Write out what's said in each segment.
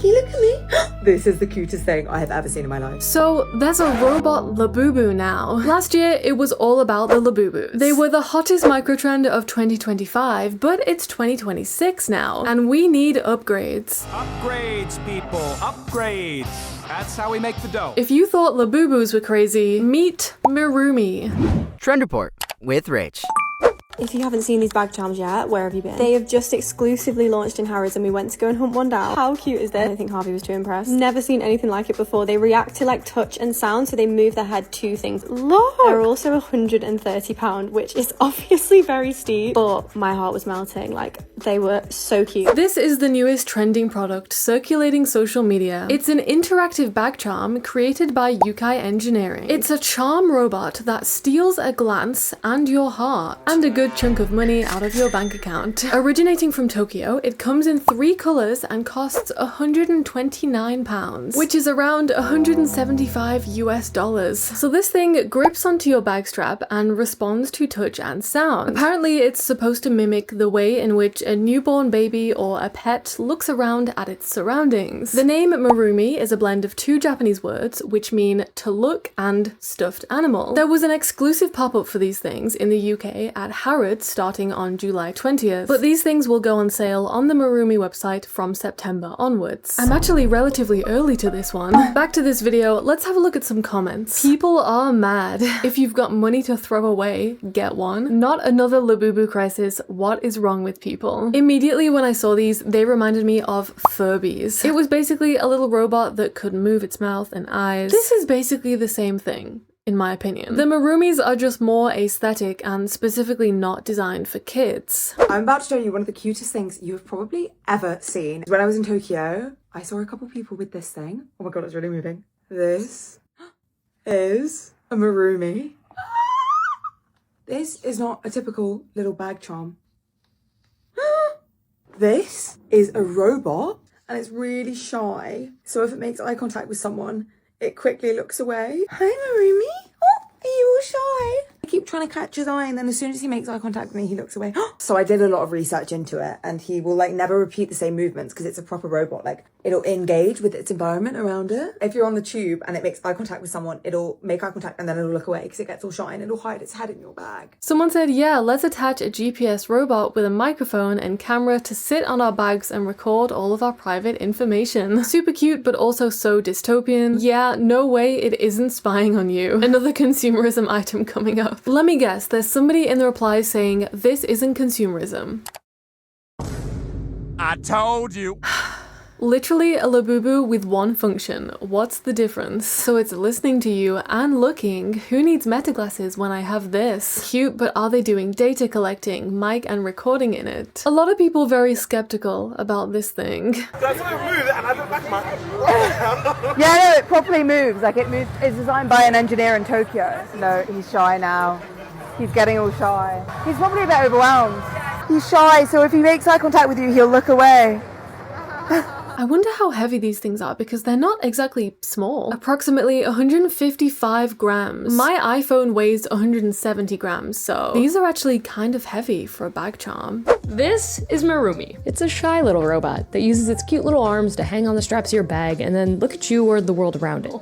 Can you look at me? This is the cutest thing I have ever seen in my life. So there's a robot Labubu now. Last year, it was all about the Labubus. They were the hottest microtrend of 2025, but it's 2026 now, and we need upgrades. Upgrades, people, upgrades. That's how we make the dough. If you thought Labubus were crazy, meet Mirumi. Trend Report with Rach. If you haven't seen these bag charms yet, where have you been? They have just exclusively launched in Harrods and we went to go and hunt one down. How cute is this? I think Harvey was too impressed. Never seen anything like it before. They react to like touch and sound, so they move their head to things. Look! They're also £130, which is obviously very steep, but my heart was melting. Like, they were so cute. This is the newest trending product circulating social media. It's an interactive bag charm created by Yukai Engineering. It's a charm robot that steals a glance and your heart, and a good chunk of money out of your bank account. Originating from Tokyo, it comes in 3 colors and costs £129, which is around $175 US. So this thing grips onto your bag strap and responds to touch and sound. Apparently, it's supposed to mimic the way in which a newborn baby or a pet looks around at its surroundings. The name Marumi is a blend of 2 Japanese words which mean to look and stuffed animal. There was an exclusive pop-up for these things in the UK at Harrods starting on July 20th, but these things will go on sale on the Marumi website from September onwards. I'm actually relatively early to this one. Back to this video, let's have a look at some comments. People are mad. If you've got money to throw away, get one. Not another Labubu crisis. What is wrong with people? Immediately when I saw these, they reminded me of Furbies. It was basically a little robot that could move its mouth and eyes. This is basically the same thing, in my opinion. The Marumis are just more aesthetic and specifically not designed for kids. I'm about to show you one of the cutest things you have probably ever seen. When I was in Tokyo, I saw a couple people with this thing. Oh my god, it's really moving. This is a Marumi. This is not a typical little bag charm. This is a robot and it's really shy. So if it makes eye contact with someone, it quickly looks away. Hi, Marumi. Oh, are you all shy? I keep trying to catch his eye, and then as soon as he makes eye contact with me, he looks away. So I did a lot of research into it, and he will like never repeat the same movements because it's a proper robot. Like, it'll engage with its environment around it. If you're on the tube and it makes eye contact with someone, it'll make eye contact and then it'll look away because it gets all shy and it'll hide its head in your bag. Someone said, yeah, let's attach a GPS robot with a microphone and camera to sit on our bags and record all of our private information. Super cute, but also so dystopian. Yeah, no way it isn't spying on you. Another consumerism item coming up. Let me guess, there's somebody in the replies saying, this isn't consumerism. I told you. Literally a Labubu with one function. What's the difference? So it's listening to you and looking. Who needs meta glasses when I have this? Cute, but are they doing data collecting, mic and recording in it? A lot of people very skeptical about this thing. Yeah, no, it properly moves. Like, it moves. It's designed by an engineer in Tokyo. No, he's shy now. He's getting all shy. He's probably a bit overwhelmed. He's shy, so if he makes eye contact with you, he'll look away. I wonder how heavy these things are because they're not exactly small. Approximately 155 grams. My iPhone weighs 170 grams, so these are actually kind of heavy for a bag charm. This is Marumi. It's a shy little robot that uses its cute little arms to hang on the straps of your bag and then look at you or the world around it.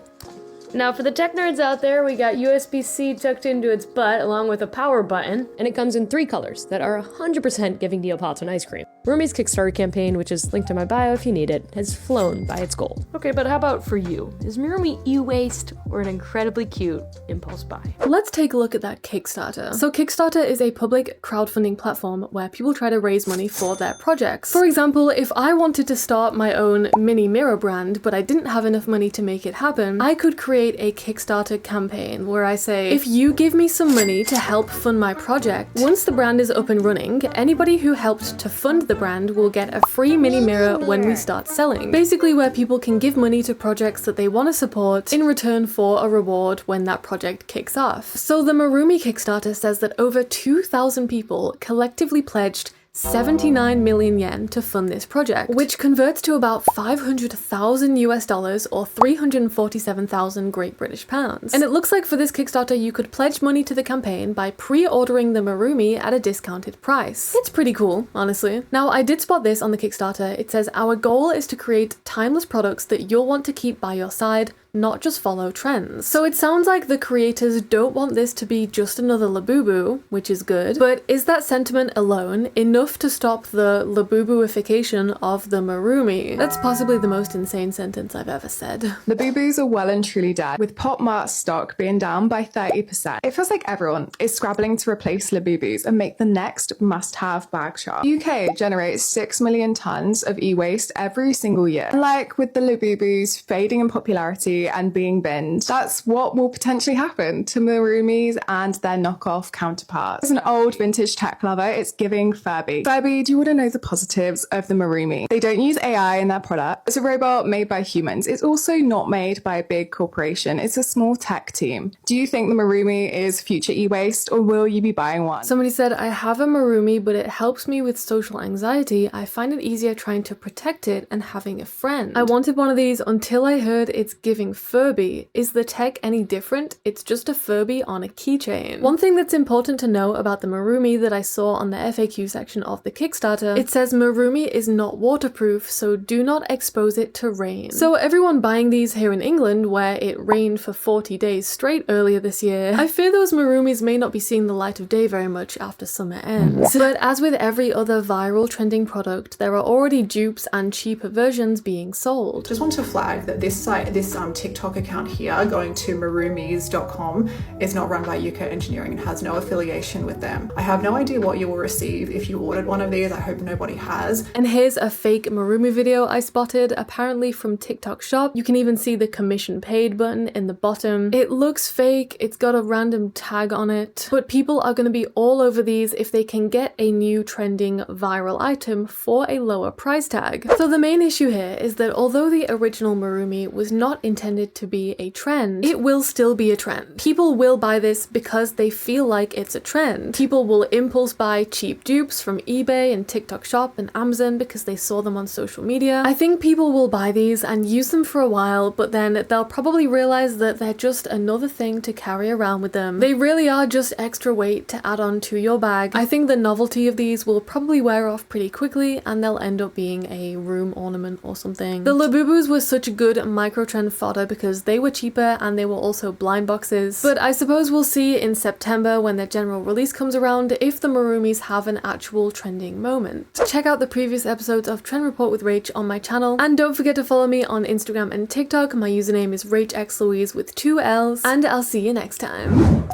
Now for the tech nerds out there, we got USB-C tucked into its butt along with a power button, and it comes in 3 colors that are 100% giving Neapolitan ice cream. Marumi's Kickstarter campaign, which is linked in my bio if you need it, has flown by its goal. Okay, but how about for you? Is Mirumi e-waste or an incredibly cute impulse buy? Let's take a look at that Kickstarter. So Kickstarter is a public crowdfunding platform where people try to raise money for their projects. For example, if I wanted to start my own mini mirror brand, but I didn't have enough money to make it happen, I could create a Kickstarter campaign where I say, if you give me some money to help fund my project, once the brand is up and running, anybody who helped to fund the brand will get a free mini mirror when we start selling. Basically where people can give money to projects that they want to support in return for a reward when that project kicks off. So the Marumi Kickstarter says that over 2,000 people collectively pledged 79 million yen to fund this project, which converts to about 500,000 US dollars or 347,000 Great British pounds. And it looks like for this Kickstarter you could pledge money to the campaign by pre-ordering the Marumi at a discounted price. It's pretty cool, honestly. Now, I did spot this on the Kickstarter. It says, our goal is to create timeless products that you'll want to keep by your side, not just follow trends. So it sounds like the creators don't want this to be just another Labubu, which is good, but is that sentiment alone enough to stop the Labubuification of the Marumi? That's possibly the most insane sentence I've ever said. Labubus are well and truly dead, with Pop Mart stock being down by 30%. It feels like everyone is scrabbling to replace Labubus and make the next must-have bag shop. UK generates 6 million tons of e-waste every single year. Like with the Labubus fading in popularity and being binned, that's what will potentially happen to Marumis and their knockoff counterparts. As an old vintage tech lover, it's giving Furby. Furby, do you want to know the positives of the Marumi? They don't use AI in their product. It's a robot made by humans. It's also not made by a big corporation. It's a small tech team. Do you think the Marumi is future e-waste, or will you be buying one? Somebody said, I have a Marumi, but it helps me with social anxiety. I find it easier trying to protect it and having a friend. I wanted one of these until I heard it's giving Furby. Is the tech any different? It's just a Furby on a keychain. One thing that's important to know about the Marumi that I saw on the FAQ section of the Kickstarter, it says Marumi is not waterproof, so do not expose it to rain. So everyone buying these here in England, where it rained for 40 days straight earlier this year, I fear those Marumis may not be seeing the light of day very much after summer ends. But as with every other viral trending product, there are already dupes and cheaper versions being sold. Just want to flag that this site, this TikTok account here, going to marumis.com, is not run by UK Engineering and has no affiliation with them. I have no idea what you will receive if you ordered one of these. I hope nobody has. And here's a fake Marumi video I spotted, apparently from TikTok Shop. You can even see the commission paid button in the bottom. It looks fake, it's got a random tag on it, but people are going to be all over these if they can get a new trending viral item for a lower price tag. So the main issue here is that although the original Marumi was not intended to be a trend, it will still be a trend. People will buy this because they feel like it's a trend. People will impulse buy cheap dupes from eBay and TikTok Shop and Amazon because they saw them on social media. I think people will buy these and use them for a while, but then they'll probably realize that they're just another thing to carry around with them. They really are just extra weight to add on to your bag. I think the novelty of these will probably wear off pretty quickly and they'll end up being a room ornament or something. The Labubus were such a good micro trend fodder because they were cheaper and they were also blind boxes. But I suppose we'll see in September when their general release comes around if the Marumis have an actual trending moment. Check out the previous episodes of Trend Report with Rach on my channel, and don't forget to follow me on Instagram and TikTok. My username is RachXLouise with 2 L's, and I'll see you next time.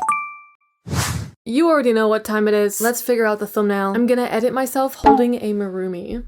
You already know what time it is. Let's figure out the thumbnail. I'm gonna edit myself holding a Marumi.